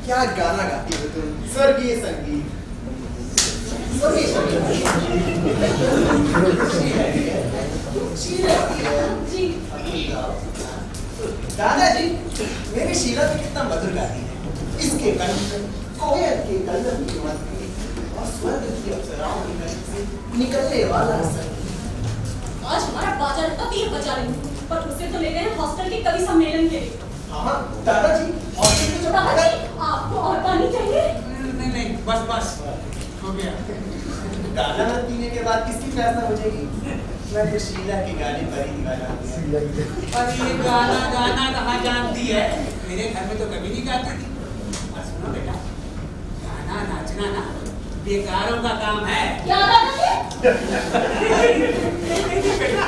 क्या गाना गाती हो तुम, स्वर्गीय संगीत। दादाजी, मेरी शीला तो कितना मधुर गाती है। इसके कंठ कोयल के कलम की मधुरी और स्वर्ग की अप्सराओं के कंठ से निकलने वाला संगीत। आज हमारा बाजार इतना तीर बजा रही हूँ, पर उसे तो ले गए हॉस्टल के कवि सम्मेलन के लिए। हाँ दादाजी, हॉस्टल में जो दादाजी, आपको और पानी चाहिए? नहीं, बस हो गया। गाना न पीने के बाद किसकी प्यास न बुझेगी? मैं तो शीला के गाने पर ही दीवाना हूँ। और ये गाना कहाँ जानती है? मेरे घर में तो कभी नहीं गाती थी। और सुनो बेटा, गाना नाचना ना बेकारों का काम है। क्या दादाजी? बेटा,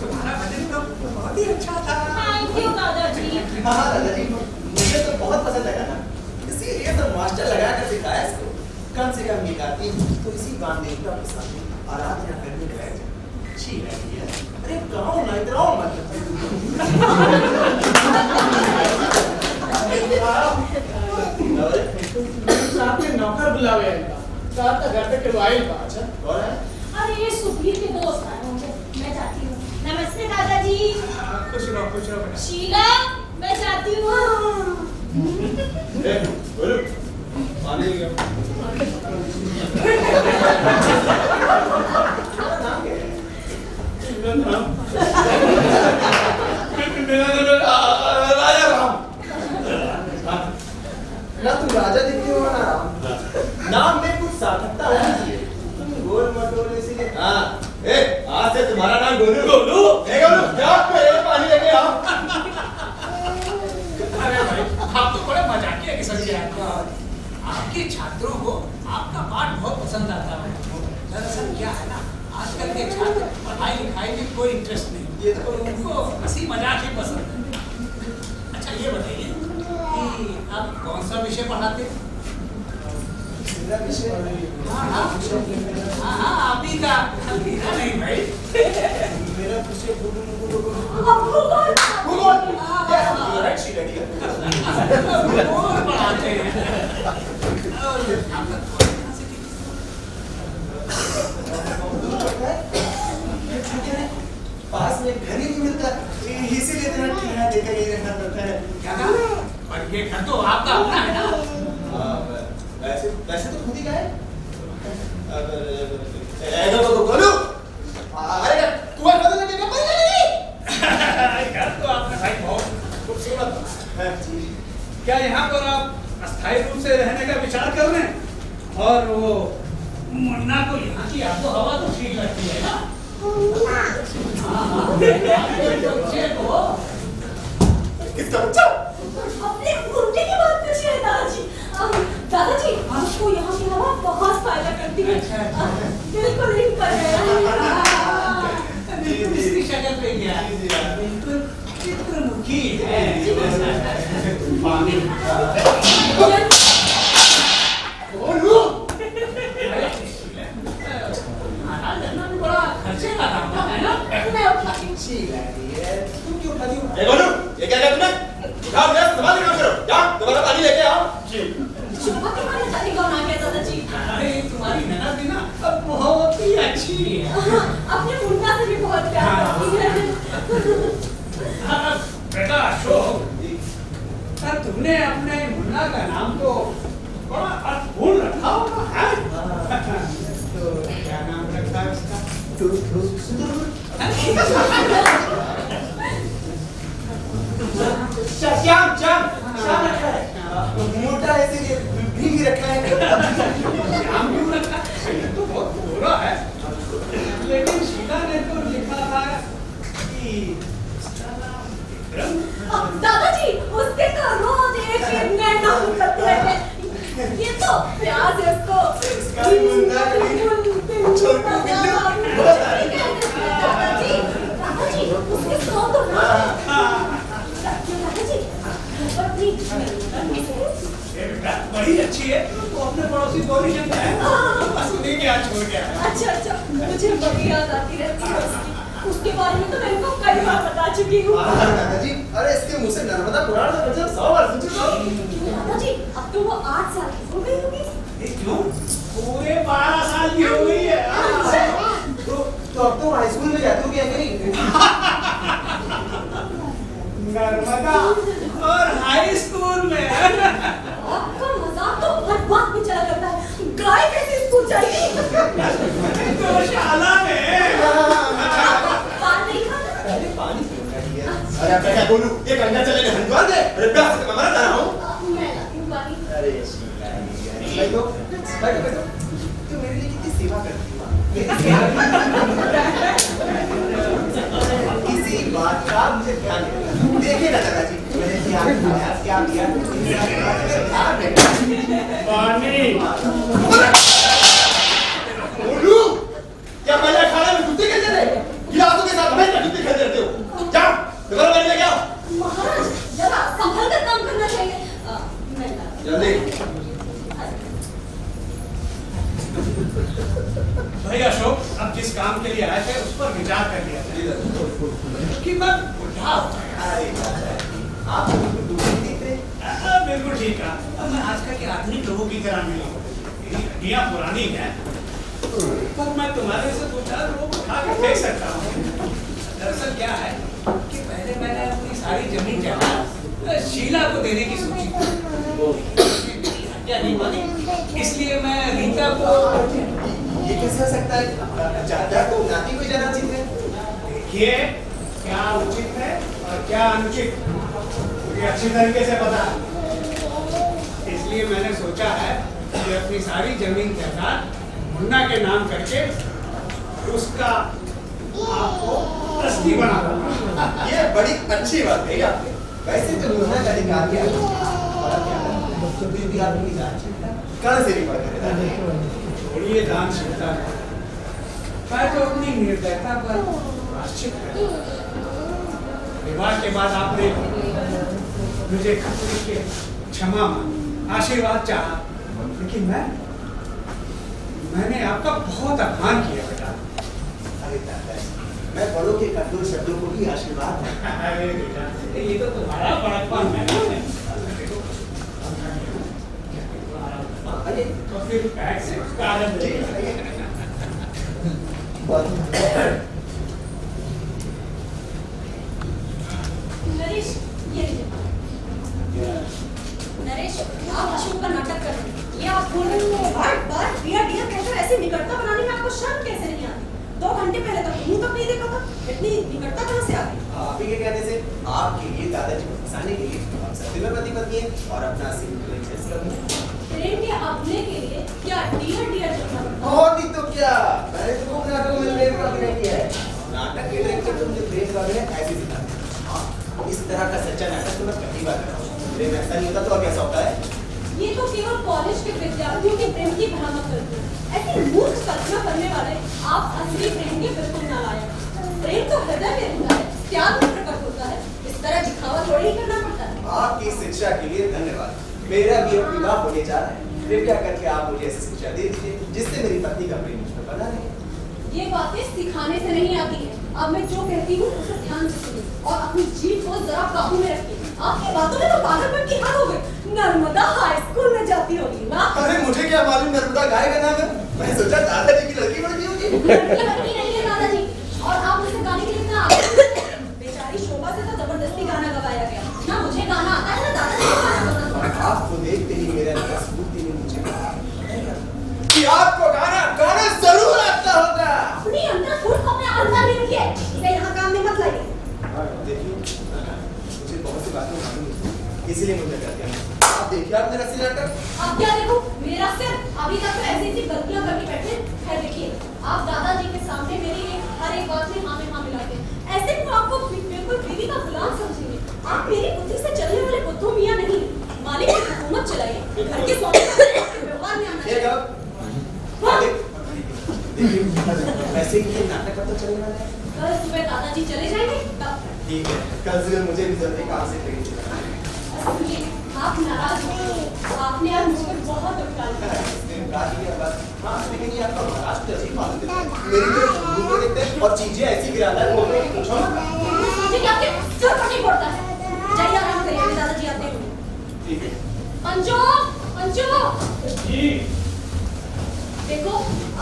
तुम्हारा भजन तो बहुत ही अच्छा था। थैंक यू दादाजी। हाँ दादाजी, मुझे तो बहुत पसंद लगा ना, इसीलिए तो मास्टर लगा कर सिखाया इसको। कम से कम ये गाती तो इसी गान देवता के सामने आराधना करने बैठ जाए। शीला भैया, अरे गाओ ना, इतराओ मत। आपके नौकर बुलावे आएगा, साथ घर पे टिवाइल बात है। कौन है? अरे ये सुधीर के दोस्त आए होंगे, मैं जाती हूँ। नमस्ते दादाजी। खुश रहो बेटा। शीला, मैं जाती हूँ। बोलो, पानी ले आओ। मेरा राजा राम। ना तुम राजा दिखते हो ना राम। नाम में कुछ सार्थकता होनी चाहिए। तुम गोल मटोले से हाँ, आज से तुम्हारा नाम गोलू। गोलू जा पानी लेके आओ। अरे भाई, आप तो बड़े मजाकिया किस्म के हैं। आपके छात्रों को आपका पाठ बहुत पसंद आता है। दरअसल क्या है ना, आजकल के छात्र पढ़ाई लिखाई में कोई इंटरेस्ट नहीं, ये तो उनको हंसी मजाक ही पसंद है। अच्छा ये बताइए कि आप कौन सा विषय पढ़ाते हैं? हाँ, आप ही का नहीं भाई। मेरा विषय भूगोल। भूगोल पढ़ाते हैं। पास में घर ही नहीं मिलता, इसीलिए इतना ठिकाना देकर ये रहना पड़ता है। क्या कहा? पर ये घर तो आपका अपना है ना? वैसे तो खुद ही का है। बोलो, अरे कुआं बदलने के लिए घर तो आपने भाई बहुत खूबसूरत है। क्या यहाँ पर आप अस्थायी रूप से रहने का विचार कर रहे हैं? और वो मुन्ना को यहाँ की आपको हवा तो ठीक लगती है ना? किसका बच्चा? अपने मुर्गे की बात पूछिए दादाजी। दादाजी, आपको यहाँ की हवा बहुत फायदा करती है। बिल्कुल इन पर है। दूसरी शक्ल पे क्या? बिल्कुल चित्रमुखी है। पानी बड़ा खर्चे का काम है ना? मैं अपना अच्छी लगी है। तुम क्यों खाली हो? ए गोलू, ये क्या किया तुमने? जाओ यार, संभाल के काम करो। जाओ, दोबारा पानी लेके आओ। जी। शोभा के मारे जाने कौन आ गया दादाजी? अरे तुम्हारी ननद भी ना अब बहुत ही अच्छी है। अपने मुन्ना से भी बहुत प्यार करती है। बेटा अशोक, तुमने अपने मुन्ना का नाम तो बड़ा अर्थपूर्ण रखा होगा, है? तो क्या नाम रखा है उसका? श्याम रखा है। मोटा है इसीलिए भी रखा है। श्याम क्यों रखा? ये तो बहुत बुरा है। लेकिन शीला ने तो लिखा था कि उसका नाम विक्रम। दादाजी उसके तो रोज एक नए नाम करते रहते हैं। ये तो प्यार है उसको। इसका मुन्ना छोटू बिल्लू। दादाजी उसके सौ तो दादाजी ये बेटा बड़ी अच्छी है। तो अपने पड़ोसी गौरी शंकर है, बस उन्हीं के यहाँ छोड़ गया है। अच्छा मुझे बड़ी याद आती रहती है उसके बारे में तो मैं इनको कई बार बता चुकी हूँ। दादाजी, अरे इसके मुंह से नर्मदा पुराण तो बच्चा 100 बार सुन चुका हूँ। दादाजी अब तो वो 8 साल की हो गई होगी। ये क्यों? पूरे 12 साल की हो गई है। तो अब तो हाई स्कूल में जाती होगी या नहीं? नर्मदा और हाई स्कूल में। आपका मजाक तो हर बात में चला करता है। गाय कैसे स्कूल जाएगी? गौशाला में। पान नहीं खाना? अरे पानी पीऊंगा दिया। अरे अब क्या बोलूं? ये गंगा चले ने हरिद्वार दे। अरे प्यास से मर रहा हूँ। मैं लाती हूँ पानी। अरे शीला बैठो। तू मेरे लिए कितनी सेवा करती हो? किसी बात का मुझे ध्यान नहीं रखना। देखिए ना दादाजी, मैंने क्या किया? पानी। बोलू, क्या पहले अखाड़े में कुत्ते खेलते थे? गिलासों के साथ हमेशा कुत्ते खेलते रहते हो। जाओ, दोबारा पानी लेके आओ। महाराज जरा संभल कर काम करना चाहिए। मैं लाती हूँ। जल्दी। भाई अशोक, अब जिस काम के लिए आए थे उस पर विचार कर लिया था कि मैं बुढ़ा हो गया। अरे दादाजी, आप बिल्कुल दूसरी दिख रहे। बिल्कुल ठीक है। अब मैं आजकल के आधुनिक लोगों की तरह नहीं हूँ। मेरी हड्डियाँ पुरानी हैं, पर मैं तुम्हारे से 2-4 लोग उठा के फेंक सकता हूँ। दरअसल क्या है कि पहले मैंने अपनी सारी जमीन जायदाद शीला को देने की सोची थी। हड्डियाँ नहीं मानी, इसलिए मैं रीता को। ये कैसे हो सकता है? ज्यादा तो नाती को जाना चाहिए। देखिए क्या उचित है और क्या अनुचित, मुझे अच्छी तरीके से पता है। इसलिए मैंने सोचा है कि अपनी सारी जमीन जायदाद मुन्ना के नाम करके उसका आपको ट्रस्टी बना दूंगा। ये बड़ी अच्छी बात है आपने। वैसे तो मुन्ना का निकाल दिया बड़ा क्या है? भी आदमी जान कहाँ से भी पढ़ कर थोड़ी दान शिकता है, मैं तो अपनी निर्दयता पर प्रायश्चित है। विवाह के बाद आपने मुझे खत लिख के क्षमा मांगी, आशीर्वाद चाहा, लेकिन मैंने आपका बहुत अपमान किया बेटा। अरे दादाजी, मैं बड़ों के कठोर शब्दों को भी आशीर्वाद है। अरे बेटा, ये तो तुम्हारा बड़प्पन है। अरे तो फिर बैग से कागज दे। नरेश ये लीजिए। नरेश आप अशोक का नाटक कर रहे हैं। ये आप बोल रहे हो बार डियर डियर कहकर ऐसी निकटता बनाने में आपको शर्म कैसे नहीं आती? 2 घंटे पहले तक मुंह तक नहीं देखा था, इतनी निकटता कहाँ से आ गई? आप ही के कहने से आपके लिए दादाजी को फंसाने के लिए हम सत्य में पति पत्नी है और अपना प्रेम के अपने के लिए क्या डियर डियर करना पड़ता? बहुत ही तो क्या, मैंने तो खूब नाटकों में प्रेम का अभिनय किया है। नाटक के डायरेक्टर तो मुझे प्रेम का अभिनय ऐसे सिखाते हैं। हाँ, इस तरह का सच्चा नाटक तो मैं पहली बार कर रहा हूँ। प्रेम ऐसा नहीं होता तो और कैसा होता है? ये तो केवल कॉलेज के विद्यार्थियों के प्रेम की भ्रामक करते हैं। ऐसी मूर्ख कल्पना करने वाले आप असली प्रेम के बिल्कुल नालायक। प्रेम तो हृदय में रहता है, त्याग में प्रकट होता है। इस तरह दिखावा थोड़ी ही करना पड़ता है। आपकी शिक्षा के लिए धन्यवाद। मेरा भी अब विवाह होने जा रहा है। कृपया करके आप मुझे ऐसी शिक्षा दे दीजिए जिससे मेरी पत्नी का प्रेम मुझ पर बना रहे। ये बातें सिखाने से नहीं आती है, अब मैं जो कहती हूँ उसे ध्यान से सुनिए और अपनी जीभ को जरा काबू में रखिए। आपकी बातों में तो पागलपन की हद हो गई। नर्मदा हाई स्कूल में जाती होगी ना? अरे मुझे क्या मालूम नर्मदा गाय का नाम है। मैं सोचा दादाजी की लड़की बढ़ती होगी। लड़की नहीं है दादाजी, और आप मुझसे गाने के लिए इतना आगे बेचारी शोभा से तो जबरदस्ती गाना गवाया गया ना। मुझे गाना आता है ना दादाजी को गाना पसंद है। आपको देखते ही मेरे अंदर स्फूर्ति ने मुझे कहा कि आपको गाना गाना जरूर आता होगा। अपनी अंदर फूट को अपने अंदर ही रखिए, इसे यहाँ काम में मत लाइए। देखिए मुझे बहुत सी बातें मालूम है, इसलिए मुझे कर दिया। आप देखिए आप मेरा सिर नाटक। अब क्या देखो मेरा सिर? अभी तक तो ऐसी ऐसी गलतियां करके बैठे हैं। देखिए आप दादाजी के सामने मेरी हर एक बात में हाँ में हाँ मिलाते हैं। ऐसे में आपको बिल्कुल बीवी का गुलाम समझेंगे। आप मेरी बुद्धि से चलने वाले बुद्धू मियां नहीं, मालिक की हुकूमत चलाइए। घर के स्वामी के व्यवहार में आना चाहिए। वैसे ही नाटक कब तक चलने वाला है? कल सुबह दादाजी चले जाएंगे तब। ठीक है, कल सुबह मुझे भी जल्दी काम से ट्रेन से सुनिए, आप नाराज हो, आपने आज मुझ पर बहुत उपकार किया। हाँ, लेकिन ये आपका महाराष्ट्र अजीब मालूम है। मेरी तो घूमने देखते हैं और चीजें ऐसी गिराता है बोलने की पूछो मत। मुझे क्या आपके सर पर नहीं पड़ता है। जाइए आराम करिए, मेरे दादाजी आते हैं। ठीक है। अंजू, अंजू, जी देखो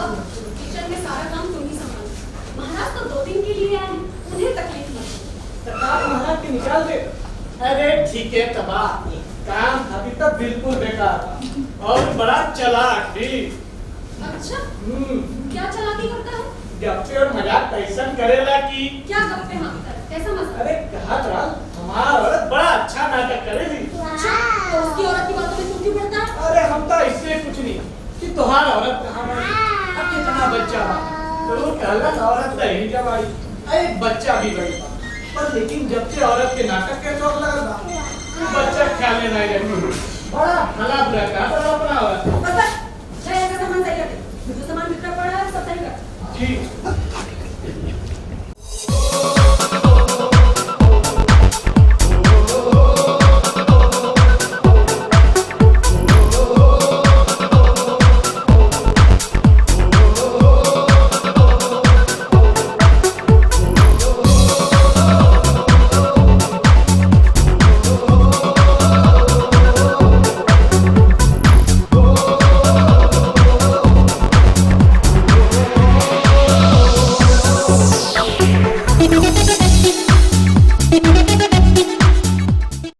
अब किचन में सारा काम तुम ही संभालो। महाराज तो 2 दिन के लिए आए हैं, उन्हें तकलीफ मत दो। सरकार महाराज के निकाल दे। अरे ठीक है तबाह, काम अभी तक बिल्कुल बेकार था और बड़ा चालाक भी। अच्छा, क्या चालाकी करता है? गप्पे और मजाक कैसा करेला कि क्या गप्पे मारता है? कैसा मजाक? अरे कहा था हमारा औरत बड़ा अच्छा नाटक करेगी। अच्छा, तो उसकी औरत की बातों में तुम क्यों पड़ता है? अरे हम तो इसलिए कुछ नहीं कि तुम्हारा औरत कहाँ गई, अब कितना बच्चा बा तो कहला औरत नहीं जब आई, अरे बच्चा भी गई पर लेकिन जब से औरत के नाटक के चौक लगा था बच्चा ख्याल नहीं रखी। बड़ा भला बुरा का बड़ा अपना औरत। बस बस, जाइए का सामान सही कर दे। जो सामान बिखरा पड़ा है सब सही कर। जी